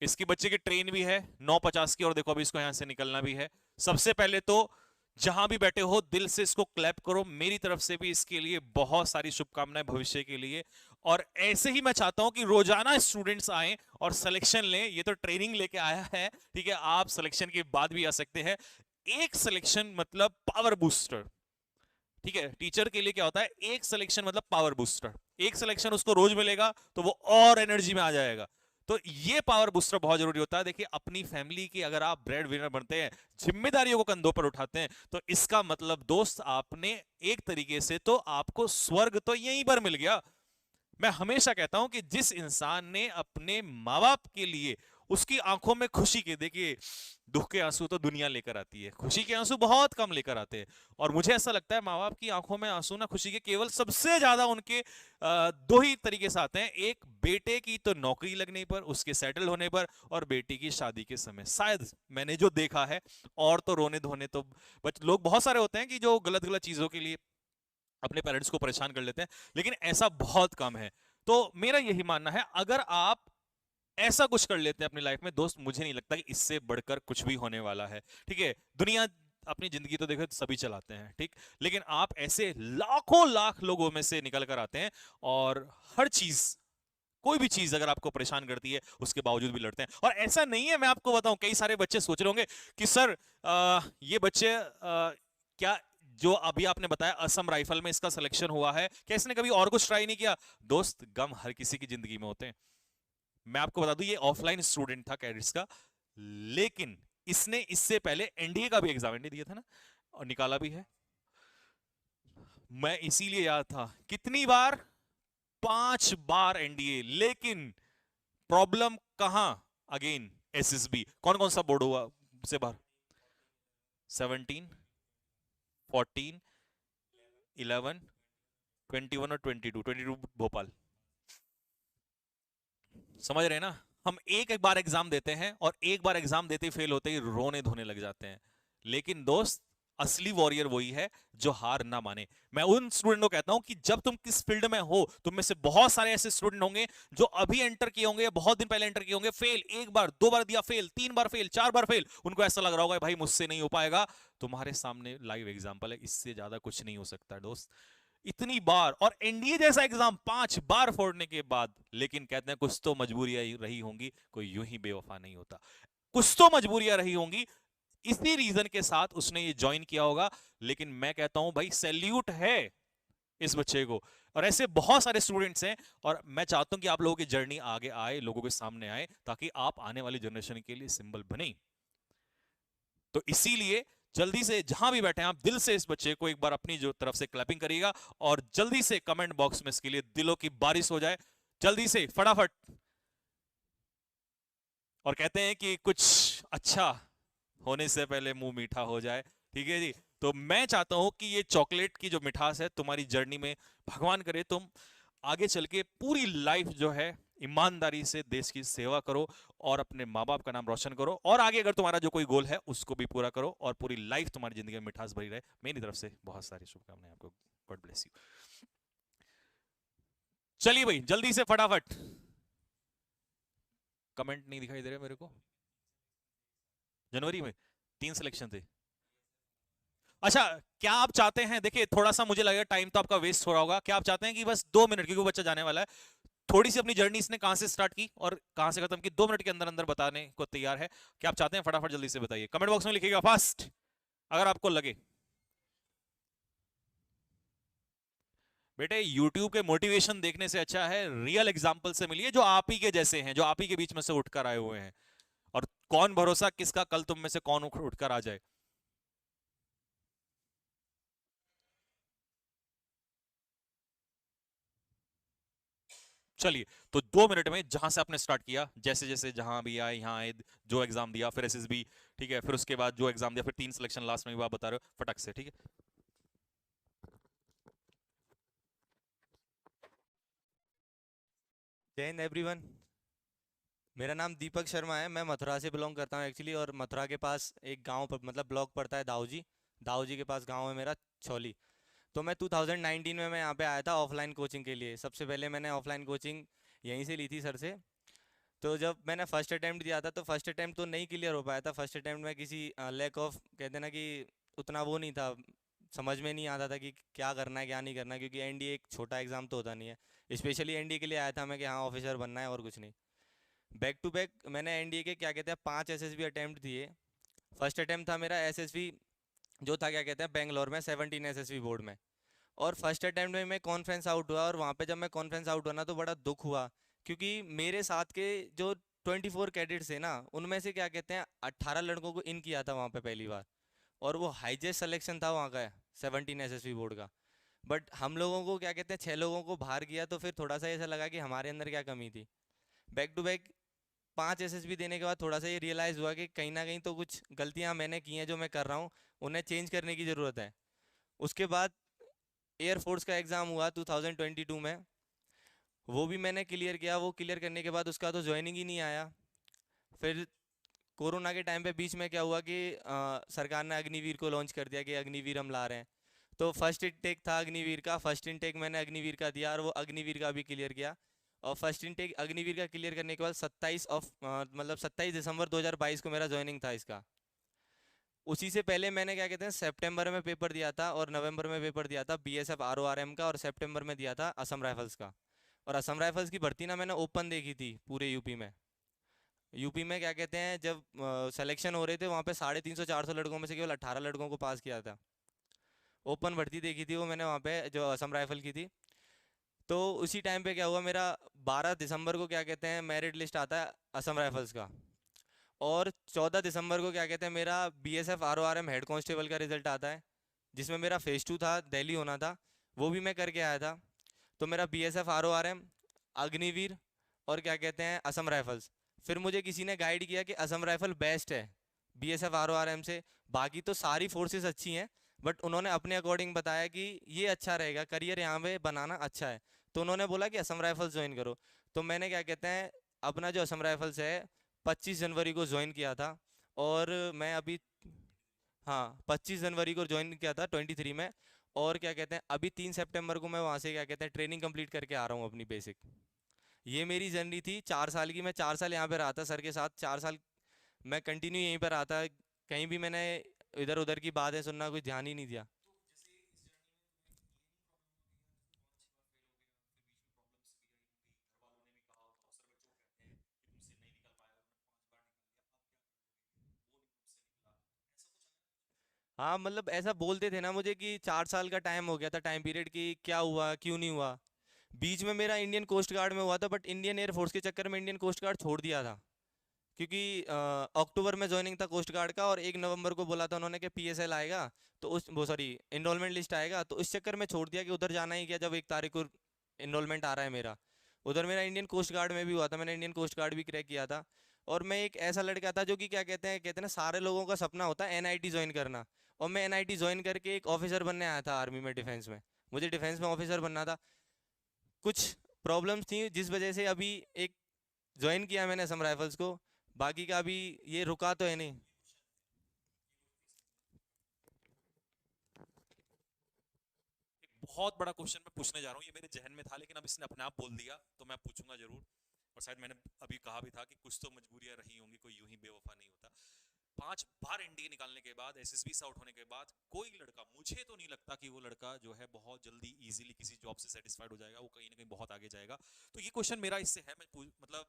इसकी बच्चे की ट्रेन भी है 9:50 की, और देखो अभी इसको यहां से निकलना भी है। सबसे पहले तो जहां भी बैठे हो दिल से इसको क्लैप करो, मेरी तरफ से भी इसके लिए बहुत सारी शुभकामनाएं भविष्य के लिए। और ऐसे ही मैं चाहता हूं कि रोजाना स्टूडेंट्स आए और सिलेक्शन लें। ये तो ट्रेनिंग लेके आया है, ठीक है, आप सिलेक्शन के बाद भी आ सकते हैं। एक सिलेक्शन मतलब पावर बूस्टर, ठीक है। टीचर के लिए क्या होता है, एक सिलेक्शन मतलब पावर बूस्टर। एक सिलेक्शन उसको रोज मिलेगा तो वो और एनर्जी में आ जाएगा। तो ये पावर बूस्टर बहुत जरूरी होता है। देखिए अपनी फैमिली की अगर आप ब्रेड विनर बनते हैं, जिम्मेदारियों को कंधों पर उठाते हैं, तो इसका मतलब दोस्त आपने एक तरीके से तो आपको स्वर्ग तो यहीं पर मिल गया। मैं हमेशा कहता हूं कि जिस इंसान ने अपने माँ बाप के लिए, उसकी आंखों में खुशी के, देखिए दुख के आंसू तो दुनिया लेकर आती है, खुशी के आंसू बहुत कम लेकर आते हैं। और मुझे ऐसा लगता है माँ बाप की आंखों में आंसू ना खुशी के केवल सबसे ज्यादा उनके दो ही तरीके से आते हैं। एक बेटे की तो नौकरी लगने पर, उसके सेटल होने पर, और बेटी की शादी के समय, शायद मैंने जो देखा है। और तो रोने धोने तो लोग बहुत सारे होते हैं कि जो गलत गलत चीजों के लिए अपने पेरेंट्स को परेशान कर लेते हैं, लेकिन ऐसा बहुत कम है। तो मेरा यही मानना है, अगर आप ऐसा कुछ कर लेते हैं अपनी लाइफ में दोस्त, मुझे नहीं लगता कि इससे बढ़कर कुछ भी होने वाला है, ठीक है। दुनिया, अपनी जिंदगी तो देखो सभी चलाते हैं, ठीक, लेकिन आप ऐसे लाखों लाख लोगों में से निकल कर आते हैं, और हर चीज, कोई भी चीज अगर आपको परेशान करती है उसके बावजूद भी लड़ते हैं। और ऐसा नहीं है, मैं आपको बताऊं, कई सारे बच्चे सोच रहे होंगे कि सर ये बच्चे क्या, जो अभी आपने बताया असम राइफल में इसका सिलेक्शन हुआ है, क्या इसने कभी और कुछ ट्राई नहीं किया? दोस्त, गम हर किसी की जिंदगी में होते हैं। मैं आपको बता दूं ये ऑफलाइन स्टूडेंट था कैडेट्स का, लेकिन इसने इससे पहले एनडीए का भी एग्जाम, एनडीए दिया था ना, और निकाला भी है। मैं इसीलिए याद था कितनी बार, 5 बार एनडीए। लेकिन प्रॉब्लम कहां, अगेन एसएसबी, कौन कौन सा बोर्ड हुआ से बाहर? 17, 14, 11, 21 और 22, 22 भोपाल। समझ रहे हैं ना? हम एक एक बार एग्जाम देते हैं, और एक बार एग्जाम देते ही फेल होते ही रोने धोने लग जाते हैं। लेकिन दोस्त, असली वॉरियर वही है जो हार ना माने। मैं उन स्टूडेंट को कहता हूं कि जब तुम किस फील्ड में हो, तुम में से बहुत सारे ऐसे स्टूडेंट होंगे जो अभी एंटर किए होंगे या बहुत दिन पहले एंटर किए होंगे, फेल, एक बार दो बार दिया फेल, 3 बार फेल, 4 बार फेल, उनको ऐसा लग रहा होगा भाई मुझसे नहीं हो पाएगा। तुम्हारे सामने लाइव एग्जाम्पल है, इससे ज्यादा कुछ नहीं हो सकता दोस्त। इतनी बार, और एनडीए जैसा एग्जाम 5 बार फोड़ने के बाद, लेकिन कहते हैं कुछ तो मजबूरियां रही होंगी, कोई यूं ही बेवफा नहीं होता। कुछ तो मजबूरियां रही होंगी, इसी रीजन के साथ उसने ये ज्वाइन किया होगा। लेकिन मैं कहता हूं भाई सैल्यूट है इस बच्चे को। और ऐसे बहुत सारे स्टूडेंट्स हैं, और मैं चाहता हूं कि आप लोगों की जर्नी आगे आए, लोगों के सामने आए, ताकि आप आने वाली जनरेशन के लिए सिंबल बने। तो इसीलिए जल्दी से जहां भी बैठे हैं आप, दिल से इस बच्चे को एक बार अपनी जो तरफ से क्लैपिंग करिएगा, और जल्दी से कमेंट बॉक्स में इसके लिए दिलों की बारिश हो जाए, जल्दी से फटाफट। और कहते हैं कि कुछ अच्छा होने से पहले मुंह मीठा हो जाए, ठीक है जी। तो मैं चाहता हूं कि ये चॉकलेट की जो मिठास है तुम्हारी जर्नी में, भगवान करे तुम आगे चल के पूरी लाइफ जो है ईमानदारी से देश की सेवा करो, और अपने माँ बाप का नाम रोशन करो, और आगे अगर तुम्हारा जो कोई गोल है उसको भी पूरा करो, और पूरी लाइफ तुम्हारी जिंदगी में मिठास भरी रहे। मेरी तरफ से बहुत सारी शुभकामनाएं आपको। God bless you. चलिए भाई जल्दी से फटाफट, कमेंट नहीं दिखाई दे रहे मेरे को। जनवरी में 3 सिलेक्शन थे। अच्छा, क्या आप चाहते हैं, देखिए थोड़ा सा मुझे लगेगा टाइम तो आपका वेस्ट हो रहा होगा, क्या आप चाहते हैं कि बस 2 मिनट, क्योंकि वो बच्चा जाने वाला है, थोड़ी सी अपनी जर्नी इसने कहां से स्टार्ट की और कहां से खत्म की, 2 मिनट के अंदर अंदर बताने को तैयार है? क्या आप चाहते हैं? फटाफट जल्दी से बताइए, कमेंट बॉक्स में लिखिएगा फास्ट, अगर आपको लगे। बेटे यूट्यूब के मोटिवेशन देखने से अच्छा है रियल एग्जाम्पल से मिलिए, जो आप ही के जैसे हैं, जो आप ही के बीच में से उठकर आए हुए हैं। और कौन भरोसा किसका कल तुम में से कौन उठकर आ जाए। चलिए, तो 2 मिनट में जहां से आपने स्टार्ट किया, जैसे जैसे जहां भी आए, यहाँ आए, जो एग्जाम दिया, फिर एसएसबी, ठीक है, फिर उसके बाद जो एग्जाम दिया, फिर 3 सिलेक्शन लास्ट में भी आप बता रहे हो, फटक से, ठीक है। जय हिंद एवरीवन। मेरा नाम दीपक शर्मा है। मैं मथुरा से बिलोंग करता हूँ एक्चुअली, और मथुरा के पास एक गांव पर मतलब ब्लॉक पड़ता है दाऊजी। दाऊजी के पास गांव है मेरा, छौली। तो मैं 2019 में मैं यहाँ पे आया था ऑफलाइन कोचिंग के लिए। सबसे पहले मैंने ऑफलाइन कोचिंग यहीं से ली थी सर से। तो जब मैंने फर्स्ट अटेम्प्ट दिया था तो फर्स्ट अटेम्प्ट तो नहीं क्लियर हो पाया था। फर्स्ट अटेम्प्ट में किसी लैक ऑफ, कहते हैं ना कि उतना वो नहीं था, समझ में नहीं आता था कि क्या करना है क्या नहीं करना है, क्योंकि एनडीए एक छोटा एग्ज़ाम तो होता नहीं है। स्पेशली एनडीए के लिए आया था मैं कि हाँ ऑफिसर बनना है और कुछ नहीं। बैक टू बैक मैंने एनडीए के क्या कहते हैं 5 एसएसबी अटेम्प्ट दिए। फर्स्ट अटेम्प्ट था मेरा एसएसबी जो था क्या कहते हैं बेंगलोर में 17 एसएसबी बोर्ड में। और फर्स्ट अटेम्प्ट में मैं कॉन्फ्रेंस आउट हुआ, और वहाँ पे जब मैं कॉन्फ्रेंस आउट हुआ ना तो बड़ा दुख हुआ, क्योंकि मेरे साथ के जो 24 कैडेट्स थे ना उनमें से क्या कहते हैं 18 लड़कों को इन किया था वहाँ पे पहली बार। और वो हाईएस्ट सिलेक्शन था वहाँ का 17 एसएसबी बोर्ड का। बट हम लोगों को क्या कहते हैं 6 लोगों को बाहर किया, तो फिर थोड़ा सा ऐसा लगा कि हमारे अंदर क्या कमी थी। बैक टू बैक 5 एसएसबी देने के बाद थोड़ा सा ये रियलाइज़ हुआ कि कहीं ना कहीं तो कुछ गलतियाँ मैंने की हैं जो मैं कर रहा हूँ, उन्हें चेंज करने की ज़रूरत है। उसके बाद एयरफोर्स का एग्ज़ाम हुआ 2022 में, वो भी मैंने क्लियर किया। वो क्लियर करने के बाद उसका तो ज्वाइनिंग ही नहीं आया। फिर कोरोना के टाइम पे बीच में क्या हुआ कि सरकार ने अग्निवीर को लॉन्च कर दिया कि अग्निवीर हम ला रहे हैं। तो फर्स्ट इनटेक था अग्निवीर का, फर्स्ट इनटेक मैंने अग्निवीर का दिया और वो अग्निवीर का भी क्लियर किया। और फर्स्ट इनटेक अग्निवीर का क्लियर करने के बाद 27 दिसंबर 2022 को मेरा ज्वाइनिंग था इसका। उसी से पहले मैंने क्या कहते हैं सितंबर में पेपर दिया था और नवंबर में पेपर दिया था बीएसएफ आरओआरएम का, और सितंबर में दिया था असम राइफल्स का। और असम राइफल्स की भर्ती ना मैंने ओपन देखी थी पूरे यूपी में। यूपी में क्या कहते हैं जब सिलेक्शन हो रहे थे वहाँ पे 350-400 लड़कों में से केवल 18 लड़कों को पास किया था। ओपन भर्ती देखी थी वो मैंने वहाँ पे जो असम राइफल की थी। तो उसी टाइम पे क्या हुआ मेरा 12 दिसंबर को क्या कहते हैं मेरिट लिस्ट आता है असम राइफल्स का। और 14 दिसंबर को क्या कहते हैं मेरा बीएसएफ आरओआरएम हेड कांस्टेबल का रिजल्ट आता है, जिसमें मेरा फेज 2 था, दिल्ली होना था, वो भी मैं करके आया था। तो मेरा बीएसएफ आरओआरएम, अग्निवीर और क्या कहते हैं असम राइफल्स। फिर मुझे किसी ने गाइड किया कि असम राइफल बेस्ट है बीएसएफ आरओआरएम से। बाकी तो सारी फोर्सेस अच्छी हैं, बट उन्होंने अपने अकॉर्डिंग बताया कि ये अच्छा रहेगा, करियर यहाँ पे बनाना अच्छा है। तो उन्होंने बोला कि असम राइफल्स ज्वाइन करो। तो मैंने क्या कहते हैं अपना जो असम राइफल्स है 25 जनवरी को ज्वाइन किया था। और मैं अभी, हाँ 25 जनवरी को ज्वाइन किया था 23 में। और क्या कहते हैं अभी 3 सितंबर को मैं वहाँ से क्या कहते हैं ट्रेनिंग कंप्लीट करके आ रहा हूँ अपनी बेसिक। ये मेरी जर्नी थी 4 साल की। मैं 4 साल यहाँ पे रहा था सर के साथ, 4 साल मैं कंटिन्यू यहीं पर रहा था। कहीं भी मैंने इधर उधर की बातें सुनना कुछ ध्यान ही नहीं दिया। हाँ मतलब ऐसा बोलते थे ना मुझे कि 4 साल का टाइम हो गया था टाइम पीरियड, कि क्या हुआ क्यों नहीं हुआ। बीच में मेरा इंडियन कोस्ट गार्ड में हुआ था, बट इंडियन एयरफोर्स के चक्कर में इंडियन कोस्ट गार्ड छोड़ दिया था। क्योंकि अक्टूबर में ज्वाइनिंग था कोस्ट गार्ड का, और 1 नवंबर को बोला था उन्होंने कि पीएसएल आएगा, तो उस वो सॉरी इनरोलमेंट लिस्ट आएगा, तो इस चक्कर में छोड़ दिया कि उधर जाना ही क्या जब 1 तारीख को इनरोलमेंट आ रहा है मेरा। उधर मेरा इंडियन कोस्ट गार्ड में भी हुआ था, मैंने इंडियन कोस्ट गार्ड भी क्रैक किया था। और मैं एक ऐसा लड़का था जो कि क्या कहते हैं ना सारे लोगों का सपना होता है एनआईटी ज्वाइन करना। और मैं एनआईटी ज्वाइन करके एक ऑफिसर बनने आया था आर्मी में, डिफेंस में। मुझे डिफेंस में ऑफिसर बनना था। कुछ प्रॉब्लम्स थी जिस वजह से अभी एक ज्वाइन किया मैंने असम राइफल्स को। बाकी का अभी ये रुका तो है नहीं। एक बहुत बड़ा क्वेश्चन मैं पूछने जा रहा हूँ, ये मेरे जहन में था लेकिन अब इसने अपने आप बोल दिया तो मैं पूछूंगा जरूर। और शायद मैंने अभी कहा भी था कि कुछ तो मजबूरियां रही होंगी, कोई यूं ही बेवफा नहीं होता। 5 बार एनडीए निकालने के बाद, एसएसबी से आउट होने के बाद, कोई लड़का, मुझे तो नहीं लगता कि वो लड़का जो है बहुत जल्दी इजीली किसी जॉब से सेटिस्फाइड हो जाएगा। वो कहीं ना कहीं बहुत आगे जाएगा। तो ये क्वेश्चन मेरा इससे है, मतलब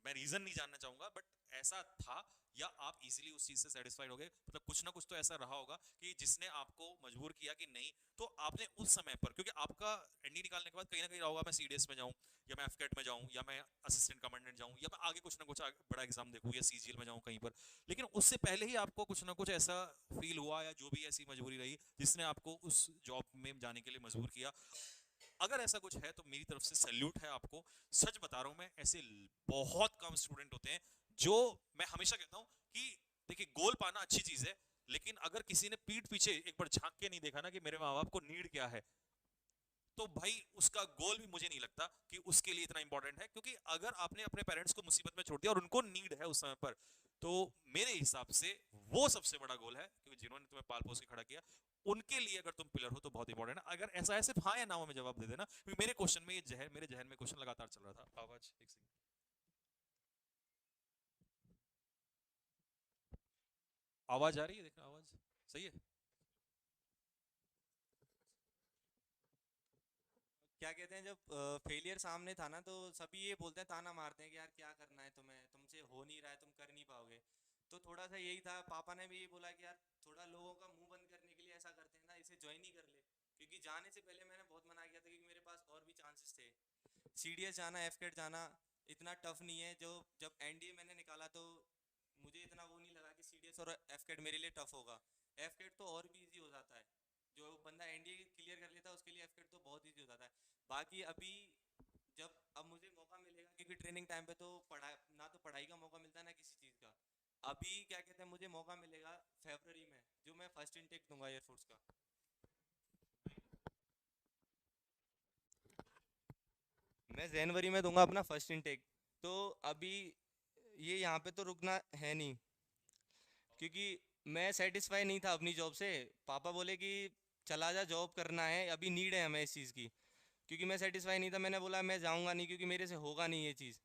मैं रीजन नहीं जानना चाहूंगा, बट ऐसा था या आप इजीली उस चीज से सेटिस्फाइड हो गए? मतलब कुछ ना कुछ तो ऐसा रहा होगा कि जिसने आपको मजबूर किया कि नहीं। तो आपने उस समय पर, क्योंकि आपका एनडी निकालने के बाद कहीं ना कहीं रहा होगा मैं सीडीएस में जाऊं, या मैं एफकेट में जाऊं, या मैं असिस्टेंट कमांडेंट जाऊं, या मैं आगे कुछ ना कुछ बड़ा एग्जाम देखूं, या सीजीएल में जाऊं कहीं पर। लेकिन उससे पहले ही आपको कुछ ना कुछ ऐसा फील हुआ, या जो भी ऐसी मजबूरी रही जिसने आपको उस जॉब में जाने के लिए मजबूर किया। अगर ऐसा कुछ है तो मेरी तरफ से सैल्यूट है आपको। सच बता रहा हूं मैं, ऐसे बहुत कम स्टूडेंट होते हैं जो, मैं हमेशा कहता हूं कि देखिए गोल पाना अच्छी चीज है, लेकिन अगर किसी ने पीठ पीछे एक बार झांक के नहीं देखा ना कि मेरे माँ बाप को नीड क्या है, तो भाई उसका गोल भी मुझे नहीं लगता कि उसके लिए इतना इंपॉर्टेंट है। क्योंकि अगर आपने अपने पेरेंट्स को मुसीबत में छोड़ दिया और उनको नीड है उस समय पर, तो मेरे हिसाब से वो सबसे बड़ा गोल है। क्योंकि जिन्होंने तुम्हें पाल पोस के खड़ा किया, उनके लिए अगर तुम पिलर हो तो बहुत इंपॉर्टेंट है। अगर ऐसा है सिर्फ हाँ या ना में जवाब दे देना, क्योंकि मेरे क्वेश्चन में ये जहर, मेरे जहन में क्वेश्चन लगातार चल रहा था। आवाज एक सेकंड। आवाज आ रही है? देखना आवाज सही है। क्या कहते हैं, जब फेलियर सामने था ना, तो सभी ये बोलते हैं, ताना मारते हैं कि यार क्या करना है तुम्हें, तुमसे हो नहीं रहा है, तुम कर नहीं पाओगे। तो थोड़ा सा यही था, पापा ने भी ये बोला कि यार थोड़ा लोगों का मुंह बंद करने के लिए ऐसा करते हैं ना, इसे ज्वाइन ही कर ले। क्योंकि जाने से पहले मैंने बहुत मना किया था, क्योंकि मेरे पास और भी चांसेस थे। सीडीएस जाना, एफकेट जाना इतना टफ नहीं है। जो जब एनडीए मैंने निकाला तो मुझे इतना वो नहीं लगा कि सीडीएस और एफकेट मेरे लिए टफ होगा। एफकेट तो और भी इजी हो जाता है, जो बंदा एनडीए क्लियर कर लेता है उसके लिए एफकेट तो बहुत इजी हो जाता है। बाकी अभी जब अब मुझे मौका मिलेगा, क्योंकि ट्रेनिंग टाइम पे तो पढ़ा ना, तो पढ़ाई का मौका मिलता है ना किसी चीज़ का। अभी क्या कहते हैं, मुझे मौका मिलेगा फरवरी में, जो मैं फर्स्ट इनटेक दूंगा एयरफोर्स का। मैं जनवरी में दूंगा अपना फर्स्ट इनटेक। तो अभी ये यहाँ पे तो रुकना है नहीं, क्योंकि मैं सेटिस्फाई नहीं था अपनी जॉब से। पापा बोले कि चला जा, जॉब करना है, अभी नीड है हमें इस चीज़ की। क्योंकि मैं सेटिस्फाई नहीं था, मैंने बोला मैं जाऊँगा नहीं, क्योंकि मेरे से होगा नहीं ये चीज़।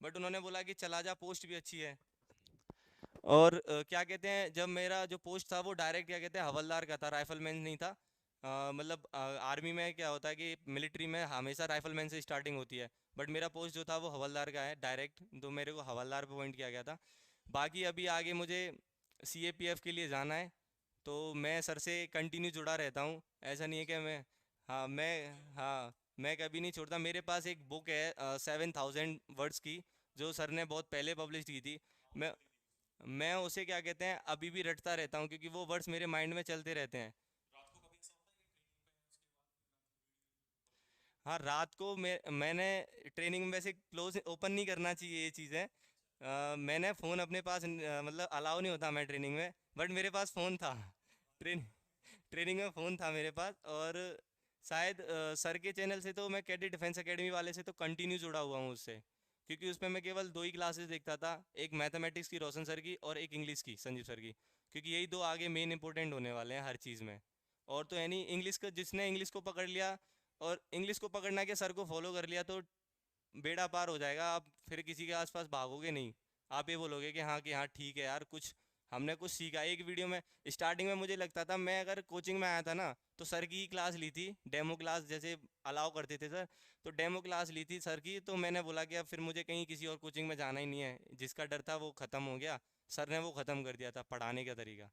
बट उन्होंने बोला कि चला जा, पोस्ट भी अच्छी है। और क्या कहते हैं, जब मेरा जो पोस्ट था वो डायरेक्ट क्या कहते हैं हवलदार का था, राइफलमैन नहीं था। मतलब आर्मी में क्या होता है कि मिलिट्री में हमेशा राइफलमैन से स्टार्टिंग होती है। बट मेरा पोस्ट जो था वो हवलदार का है डायरेक्ट, तो मेरे को हवलदार पे अपॉइंट किया गया था। बाकी अभी आगे मुझे सीएपीएफ के लिए जाना है, तो मैं सर से कंटिन्यू जुड़ा रहता हूँ। ऐसा नहीं है कि मैं, हाँ मैं कभी नहीं छोड़ता। मेरे पास एक बुक है 7,000 वर्ड्स की, जो सर ने बहुत पहले पब्लिश की थी। मैं मैं उसे क्या कहते हैं अभी भी रटता रहता हूँ, क्योंकि वो वर्ड्स मेरे माइंड में चलते रहते हैं। हाँ, रात को मैंने ट्रेनिंग में वैसे क्लोज ओपन नहीं करना चाहिए ये चीज़ें। मैंने फ़ोन अपने पास मतलब अलाउ नहीं होता मैं ट्रेनिंग में, बट मेरे पास फ़ोन था। ट्रेन ट्रेनिंग में फ़ोन था मेरे पास। और शायद सर के चैनल से तो मैं कैडेट डिफेंस एकेडमी वाले से तो कंटिन्यू जुड़ा हुआ हूँ उससे। क्योंकि उसमें मैं केवल दो ही क्लासेस देखता था, एक मैथमेटिक्स की रोशन सर की और एक इंग्लिश की संजीव सर की। क्योंकि यही दो आगे मेन इंपॉर्टेंट होने वाले हैं हर चीज़ में। और तो है नहीं, इंग्लिश का जिसने इंग्लिश को पकड़ लिया और इंग्लिश को पकड़ना के सर को फॉलो कर लिया, तो बेड़ा पार हो जाएगा। आप फिर किसी के आसपास भागोगे नहीं। आप ये बोलोगे कि हाँ ठीक है यार, कुछ हमने कुछ सीखा। एक वीडियो में स्टार्टिंग में मुझे लगता था, मैं अगर कोचिंग में आया था ना तो सर की ही क्लास ली थी, डेमो क्लास जैसे अलाउ करते थे सर। तो डेमो क्लास ली थी सर की, तो मैंने बोला कि अब फिर मुझे कहीं किसी और कोचिंग में जाना ही नहीं है। जिसका डर था वो ख़त्म हो गया, सर ने वो ख़त्म कर दिया था पढ़ाने का तरीका।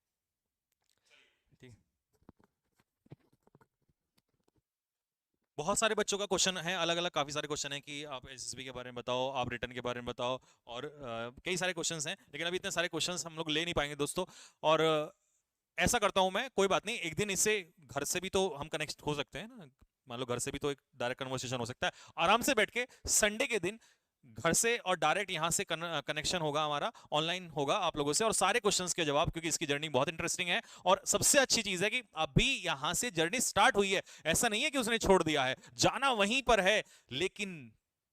ठीक। बहुत सारे बच्चों का क्वेश्चन है, अलग अलग काफी सारे क्वेश्चन है कि आप एसएसबी के बारे में बताओ, आप रिटर्न के बारे में बताओ, और कई सारे क्वेश्चंस हैं, लेकिन अभी इतने सारे क्वेश्चंस हम लोग ले नहीं पाएंगे दोस्तों। और ऐसा करता हूं मैं, कोई बात नहीं, एक दिन इससे घर से भी तो हम कनेक्ट हो सकते हैं ना। मान लो घर से भी तो एक डायरेक्ट कन्वर्सेशन हो सकता है, आराम से बैठ के संडे के दिन घर से, और डायरेक्ट यहां से कनेक्शन होगा हमारा, ऑनलाइन होगा आप लोगों से, और सारे क्वेश्चंस के जवाब, क्योंकि इसकी जर्नी बहुत इंटरेस्टिंग है। और सबसे अच्छी चीज है कि अभी यहां से जर्नी स्टार्ट हुई है, ऐसा नहीं है कि उसने छोड़ दिया है, जाना वहीं पर है। लेकिन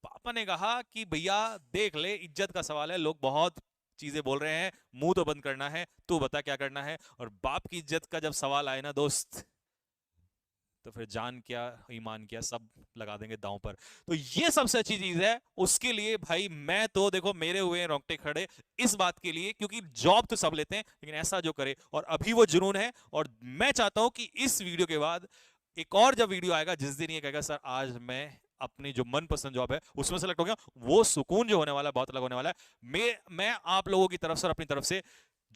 पापा ने कहा कि भैया देख ले, इज्जत का सवाल है, लोग बहुत चीजें बोल रहे हैं, मुंह तो बंद करना है, तू बता क्या करना है। और बाप की इज्जत का जब सवाल आए ना दोस्त, तो फिर जान क्या ईमान क्या सब लगा देंगे दांव पर। तो ये सबसे अच्छी चीज है, उसके लिए भाई मैं तो देखो मेरे हुए हैं रोंगटे खड़े इस बात के लिए, क्योंकि जॉब तो सब लेते हैं, लेकिन ऐसा जो करे, और अभी वो जुनून है। और मैं चाहता हूं कि इस वीडियो के बाद एक और जब वीडियो आएगा, जिस दिन ये कहेगा सर आज मैं अपनी जो मनपसंद जॉब है उसमें सेलेक्ट हो गया, वो सुकून जो होने वाला है बहुत अलग होने वाला है। मैं आप लोगों की तरफ से और अपनी तरफ से,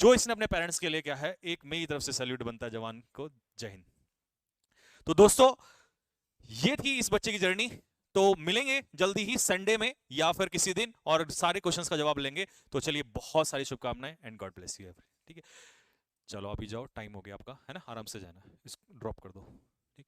जो इसने अपने पेरेंट्स के लिए क्या है, एक मेरी तरफ से सैल्यूट बनता है जवान को। जय हिंद। तो दोस्तों ये थी इस बच्चे की जर्नी। तो मिलेंगे जल्दी ही संडे में या फिर किसी दिन, और सारे क्वेश्चंस का जवाब लेंगे। तो चलिए, बहुत सारी शुभकामनाएं एंड गॉड ब्लेस यू। ठीक है, चलो अभी जाओ, टाइम हो गया आपका, है ना, आराम से जाना, इसको ड्रॉप कर दो। ठीक।